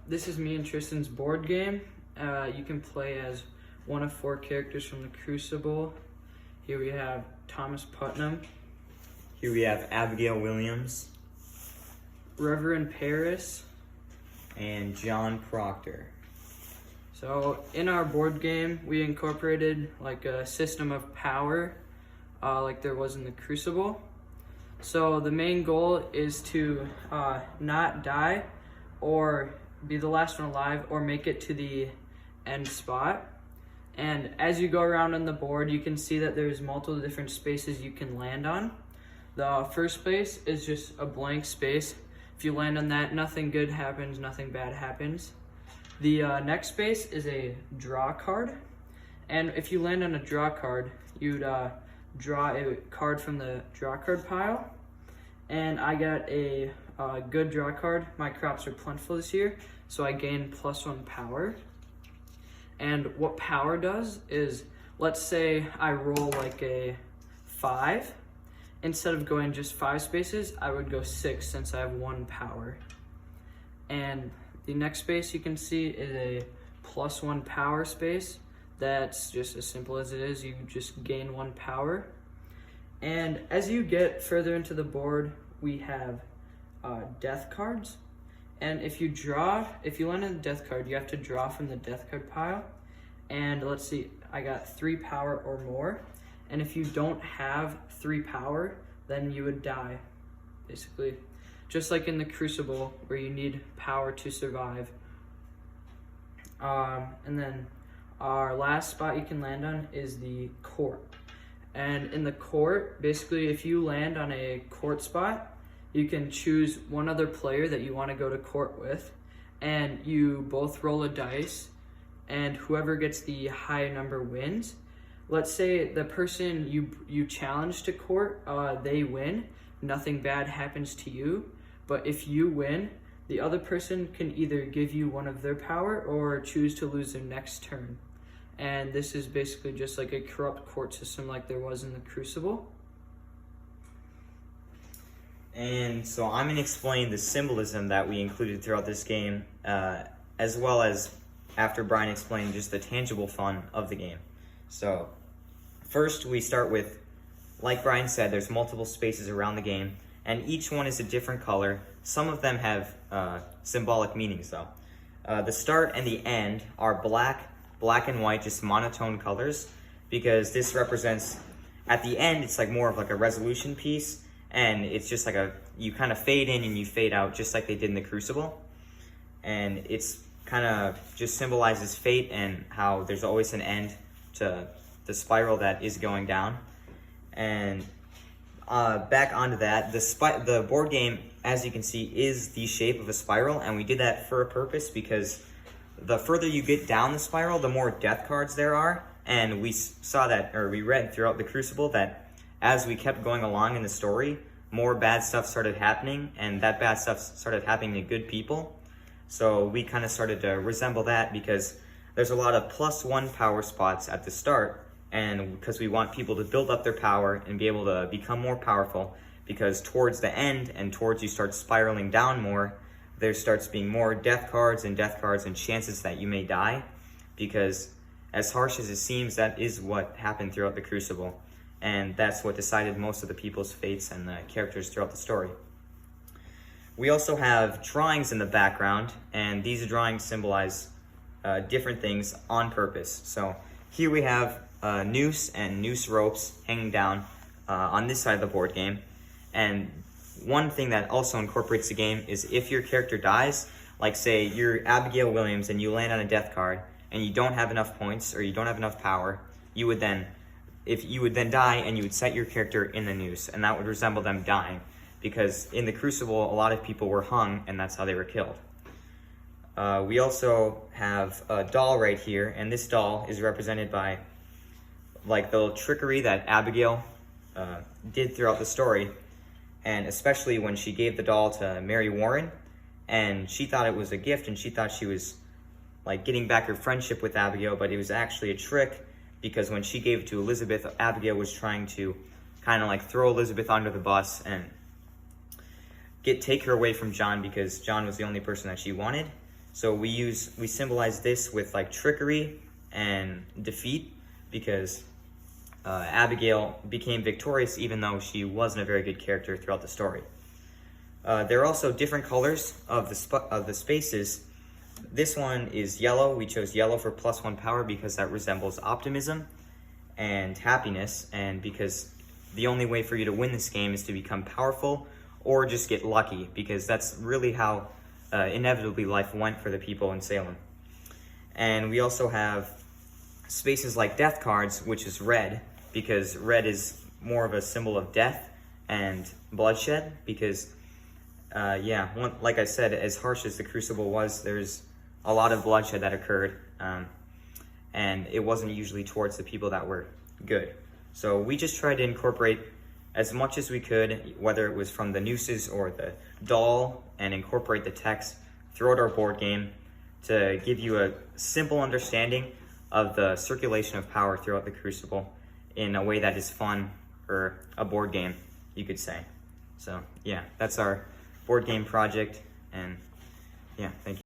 This is me and Tristan's board game. You can play as one of 4 characters from the Crucible. Here we have Thomas Putnam, Here we have Abigail Williams Reverend Paris. and John Proctor. So in our board game, we incorporated like a system of power, like there was in the Crucible. So the main goal is to not die or be the last one alive or make it to the end spot. And as you go around on the board, you can see that there's multiple different spaces you can land on. The first space is just a blank space. If you land on that, nothing good happens, nothing bad happens. The next space is a draw card. And if you land on a draw card, you'd draw a card from the draw card pile. And I got a good draw card. My crops are plentiful this year, so I gain +1 power. And what power does is, let's say I roll like a 5. Instead of going just 5 spaces, I would go 6 since I have 1 power. And the next space you can see is a +1 power space. That's just as simple as it is. You just gain 1 power. And as you get further into the board, we have death cards. And if you land on the death card, you have to draw from the death card pile. And let's see, I got 3 power or more. And if you don't have 3 power, then you would die, basically. Just like in the Crucible, where you need power to survive. And then our last spot you can land on is the court. And in the court, basically, if you land on a court spot, you can choose one other player that you want to go to court with, and you both roll a dice, and whoever gets the high number wins. Let's say the person you challenge to court, they win, nothing bad happens to you. But if you win, the other person can either give you 1 of their power or choose to lose their next turn. And this is basically just like a corrupt court system like there was in the Crucible. And so I'm going to explain the symbolism that we included throughout this game, as well as after Brian explained just the tangible fun of the game. So first we start with, like Brian said, there's multiple spaces around the game, and each one is a different color. Some of them have symbolic meanings though. The start and the end are black and white, just monotone colors, because this represents, at the end it's like more of like a resolution piece, and it's just like you kind of fade in and you fade out just like they did in the Crucible. And it's kind of just symbolizes fate and how there's always an end to the spiral that is going down. And back onto that, the board game, as you can see, is the shape of a spiral, and we did that for a purpose because the further you get down the spiral, the more death cards there are. And we saw that, or we read throughout the Crucible, that as we kept going along in the story, more bad stuff started happening, and that bad stuff started happening to good people. So we kind of started to resemble that because there's a lot of +1 power spots at the start, and because we want people to build up their power and be able to become more powerful, because towards the end and towards you start spiraling down more, there starts being more death cards and chances that you may die, because as harsh as it seems, that is what happened throughout the Crucible, and that's what decided most of the people's fates and the characters throughout the story. We also have drawings in the background, and these drawings symbolize different things on purpose. So here we have a noose and noose ropes hanging down on this side of the board game. And one thing that also incorporates the game is if your character dies, like say you're Abigail Williams and you land on a death card and you don't have enough points or you don't have enough power, you would then die and you would set your character in the noose, and that would resemble them dying, because in the Crucible a lot of people were hung and that's how they were killed. We also have a doll right here, and this doll is represented by like the trickery that Abigail did throughout the story, and especially when she gave the doll to Mary Warren, and she thought it was a gift and she thought she was like getting back her friendship with Abigail, but it was actually a trick, because when she gave it to Elizabeth, Abigail was trying to kind of like throw Elizabeth under the bus and take her away from John because John was the only person that she wanted. So we symbolize this with like trickery and defeat, because Abigail became victorious even though she wasn't a very good character throughout the story. There are also different colors of the spaces. This one is yellow. We chose yellow for +1 power because that resembles optimism and happiness, and because the only way for you to win this game is to become powerful or just get lucky, because that's really how inevitably life went for the people in Salem. And we also have spaces like death cards, which is red, because red is more of a symbol of death and bloodshed, because like I said, as harsh as the Crucible was, there's a lot of bloodshed that occurred, and it wasn't usually towards the people that were good. So we just tried to incorporate as much as we could, whether it was from the nooses or the doll, and incorporate the text throughout our board game to give you a simple understanding of the circulation of power throughout the Crucible in a way that is fun for a board game, you could say. So yeah, that's our board game project, and yeah, thank you.